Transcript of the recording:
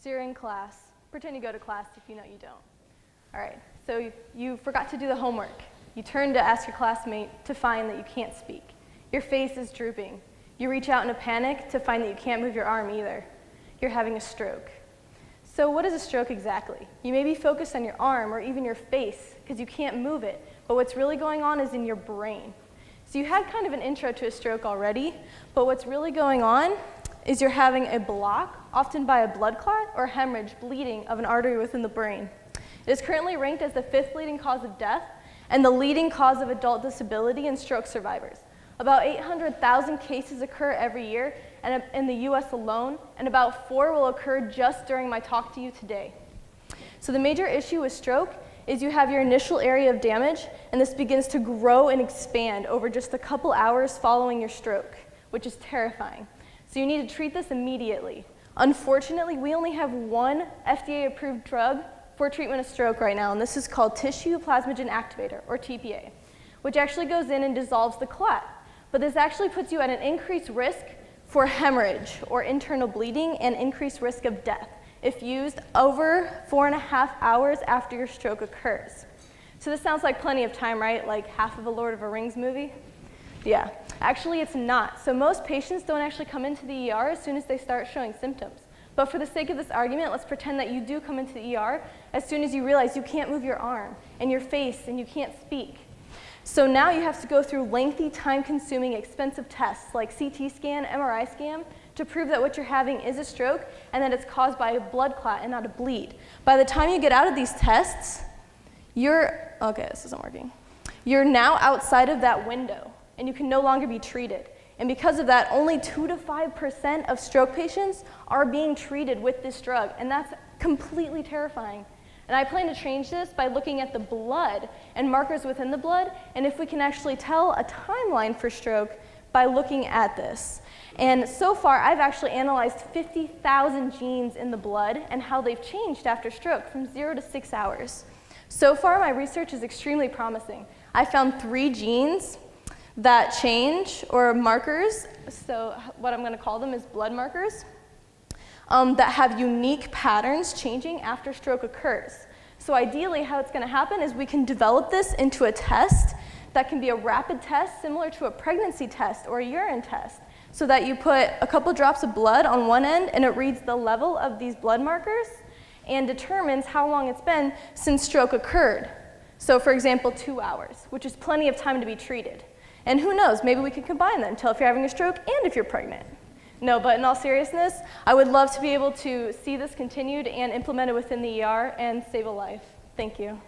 So you're in class. Pretend you go to class if you know you don't. All right, so you forgot to do the homework. You turn to ask your classmate to find that you can't speak. Your face is drooping. You reach out in a panic to find that you can't move your arm either. You're having a stroke. So what is a stroke exactly? You may be focused on your arm or even your face because you can't move it, but what's really going on is in your brain. So you had kind of an intro to a stroke already, but what's really going on is you're having a block, often by a blood clot or hemorrhage, bleeding of an artery within the brain. It is currently ranked as the 5th leading cause of death and the leading cause of adult disability in stroke survivors. About 800,000 cases occur every year in the US alone, and about 4 will occur just during my talk to you today. So the major issue with stroke is you have your initial area of damage, and this begins to grow and expand over just a couple hours following your stroke, which is terrifying. So you need to treat this immediately. Unfortunately, we only have one FDA-approved drug for treatment of stroke right now, and this is called tissue plasminogen activator, or TPA, which actually goes in and dissolves the clot. But this actually puts you at an increased risk for hemorrhage or internal bleeding and increased risk of death if used over 4.5 hours after your stroke occurs. So this sounds like plenty of time, right? Like half of a Lord of the Rings movie? Yeah, actually it's not. So most patients don't actually come into the ER as soon as they start showing symptoms. But for the sake of this argument, let's pretend that you do come into the ER as soon as you realize you can't move your arm and your face and you can't speak. So now you have to go through lengthy, time-consuming, expensive tests like CT scan, MRI scan, to prove that what you're having is a stroke and that it's caused by a blood clot and not a bleed. By the time you get out of these tests, okay, this isn't working. You're now outside of that window and you can no longer be treated. And because of that, only 2 to 5% of stroke patients are being treated with this drug, and that's completely terrifying. And I plan to change this by looking at the blood and markers within the blood, and if we can actually tell a timeline for stroke by looking at this. And so far, I've actually analyzed 50,000 genes in the blood and how they've changed after stroke from 0 to 6 hours. So far, my research is extremely promising. I found 3 genes that change, or markers, so what I'm going to call them is blood markers, that have unique patterns changing after stroke occurs. So ideally how it's going to happen is we can develop this into a test that can be a rapid test similar to a pregnancy test or a urine test, so that you put a couple drops of blood on one end and it reads the level of these blood markers and determines how long it's been since stroke occurred. So for example, 2 hours, which is plenty of time to be treated. And who knows, maybe we could combine them, tell if you're having a stroke and if you're pregnant. No, but in all seriousness, I would love to be able to see this continued and implemented within the ER and save a life. Thank you.